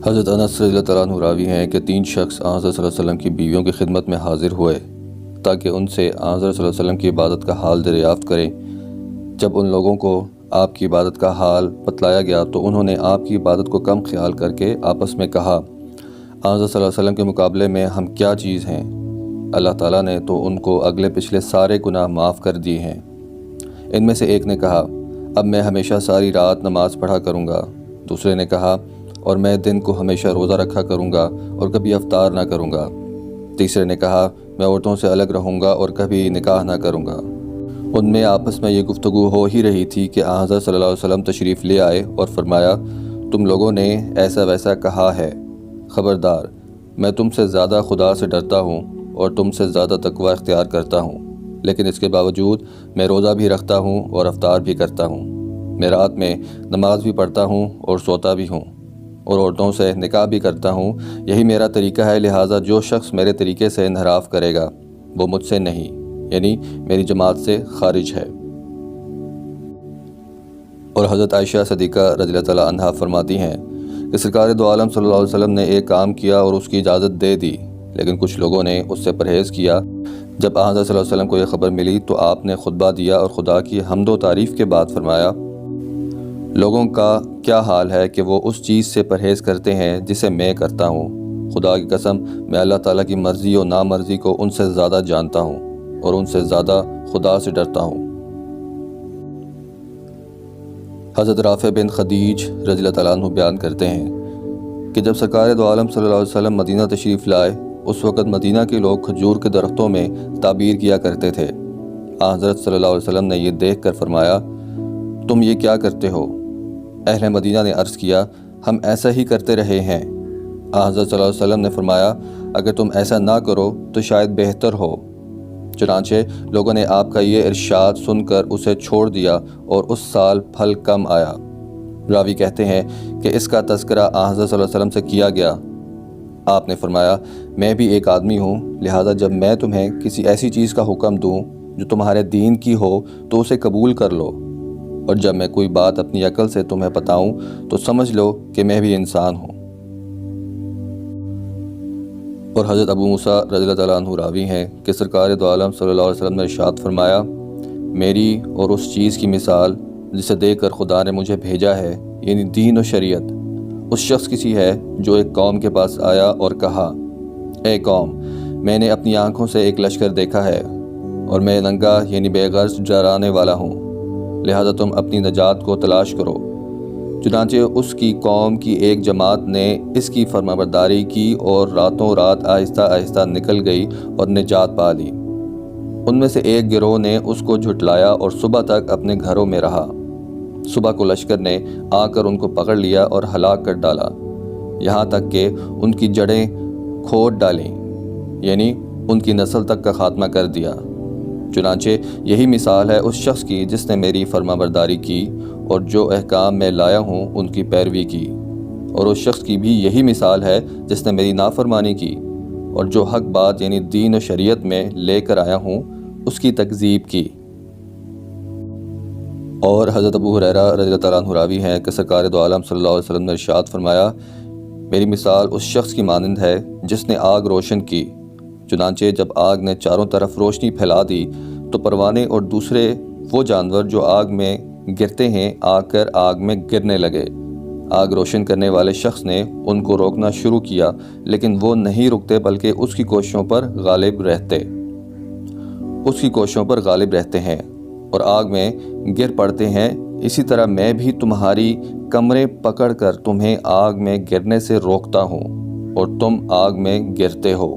حضرت انس رضی اللہ تعالیٰ عنہ راوی ہیں کہ 3 شخص آن حضرت صلی اللہ علیہ وسلم کی بیویوں کی خدمت میں حاضر ہوئے تاکہ ان سے آن حضرت صلی اللہ علیہ وسلم کی عبادت کا حال دریافت کریں۔ جب ان لوگوں کو آپ کی عبادت کا حال بتلایا گیا تو انہوں نے آپ کی عبادت کو کم خیال کر کے آپس میں کہا، آن حضرت صلی اللہ علیہ وسلم کے مقابلے میں ہم کیا چیز ہیں؟ اللہ تعالیٰ نے تو ان کو اگلے پچھلے سارے گناہ معاف کر دیے ہیں۔ ان میں سے ایک نے کہا، اب میں ہمیشہ ساری رات نماز پڑھا کروں گا۔ دوسرے نے کہا، اور میں دن کو ہمیشہ روزہ رکھا کروں گا اور کبھی افطار نہ کروں گا۔ تیسرے نے کہا، میں عورتوں سے الگ رہوں گا اور کبھی نکاح نہ کروں گا۔ ان میں آپس میں یہ گفتگو ہو ہی رہی تھی کہ آن حضرت صلی اللہ علیہ وسلم تشریف لے آئے اور فرمایا، تم لوگوں نے ایسا ویسا کہا ہے، خبردار، میں تم سے زیادہ خدا سے ڈرتا ہوں اور تم سے زیادہ تقوی اختیار کرتا ہوں، لیکن اس کے باوجود میں روزہ بھی رکھتا ہوں اور افطار بھی کرتا ہوں۔ میں رات میں نماز بھی پڑھتا ہوں اور سوتا بھی ہوں اور عورتوں سے نکاح بھی کرتا ہوں۔ یہی میرا طریقہ ہے، لہٰذا جو شخص میرے طریقے سے انحراف کرے گا وہ مجھ سے نہیں، یعنی میری جماعت سے خارج ہے۔ اور حضرت عائشہ صدیقہ رضی اللہ تعالیٰ عنہا فرماتی ہیں کہ سرکار دو عالم صلی اللہ علیہ وسلم نے ایک کام کیا اور اس کی اجازت دے دی، لیکن کچھ لوگوں نے اس سے پرہیز کیا۔ جب آن حضرت صلی اللہ علیہ وسلم کو یہ خبر ملی تو آپ نے خطبہ دیا اور خدا کی حمد و تعریف کے بعد فرمایا، لوگوں کا کیا حال ہے کہ وہ اس چیز سے پرہیز کرتے ہیں جسے میں کرتا ہوں۔ خدا کی قسم، میں اللہ تعالیٰ کی مرضی و نامرضی کو ان سے زیادہ جانتا ہوں اور ان سے زیادہ خدا سے ڈرتا ہوں۔ حضرت رافع بن خدیج رضی اللہ تعالیٰ عنہ بیان کرتے ہیں کہ جب سرکار دو عالم صلی اللہ علیہ وسلم مدینہ تشریف لائے، اس وقت مدینہ کے لوگ کھجور کے درختوں میں تعبیر کیا کرتے تھے۔ آن حضرت صلی اللہ علیہ وسلم نے یہ دیکھ کر فرمایا، تم یہ کیا کرتے ہو؟ اہل مدینہ نے عرض کیا، ہم ایسا ہی کرتے رہے ہیں۔ آن حضرت صلی اللہ علیہ وسلم نے فرمایا، اگر تم ایسا نہ کرو تو شاید بہتر ہو۔ چنانچہ لوگوں نے آپ کا یہ ارشاد سن کر اسے چھوڑ دیا اور اس سال پھل کم آیا۔ راوی کہتے ہیں کہ اس کا تذکرہ آن حضرت صلی اللہ علیہ وسلم سے کیا گیا۔ آپ نے فرمایا، میں بھی ایک آدمی ہوں، لہٰذا جب میں تمہیں کسی ایسی چیز کا حکم دوں جو تمہارے دین کی ہو تو اسے قبول کر لو، اور جب میں کوئی بات اپنی عقل سے تمہیں بتاؤں تو سمجھ لو کہ میں بھی انسان ہوں۔ اور حضرت ابو موسیٰ رضی اللہ تعالیٰ عنہ راوی ہیں کہ سرکار دو عالم صلی اللہ علیہ وسلم نے ارشاد فرمایا، میری اور اس چیز کی مثال جسے دیکھ کر خدا نے مجھے بھیجا ہے، یعنی دین و شریعت، اس شخص کسی ہے جو ایک قوم کے پاس آیا اور کہا، اے قوم، میں نے اپنی آنکھوں سے ایک لشکر دیکھا ہے اور میں ننگا یعنی بے غرض ڈرانے والا ہوں، لہذا تم اپنی نجات کو تلاش کرو۔ چنانچہ اس کی قوم کی ایک جماعت نے اس کی فرمانبرداری کی اور راتوں رات آہستہ آہستہ نکل گئی اور نجات پا لی۔ ان میں سے ایک گروہ نے اس کو جھٹلایا اور صبح تک اپنے گھروں میں رہا۔ صبح کو لشکر نے آ کر ان کو پکڑ لیا اور ہلاک کر ڈالا، یہاں تک کہ ان کی جڑیں کھود ڈالیں، یعنی ان کی نسل تک کا خاتمہ کر دیا۔ چنانچہ یہی مثال ہے اس شخص کی جس نے میری فرمانبرداری کی اور جو احکام میں لایا ہوں ان کی پیروی کی، اور اس شخص کی بھی یہی مثال ہے جس نے میری نافرمانی کی اور جو حق بات یعنی دین و شریعت میں لے کر آیا ہوں اس کی تکذیب کی۔ اور حضرت ابو ہریرہ رضی اللہ تعالیٰ عنہ راوی ہیں کہ سرکار دو عالم صلی اللہ علیہ وسلم نے ارشاد فرمایا، میری مثال اس شخص کی مانند ہے جس نے آگ روشن کی، چنانچہ جب آگ نے چاروں طرف روشنی پھیلا دی تو پروانے اور دوسرے وہ جانور جو آگ میں گرتے ہیں آ کر آگ میں گرنے لگے۔ آگ روشن کرنے والے شخص نے ان کو روکنا شروع کیا، لیکن وہ نہیں رکتے بلکہ اس کی کوششوں پر غالب رہتے ہیں اور آگ میں گر پڑتے ہیں۔ اسی طرح میں بھی تمہاری کمریں پکڑ کر تمہیں آگ میں گرنے سے روکتا ہوں اور تم آگ میں گرتے ہو۔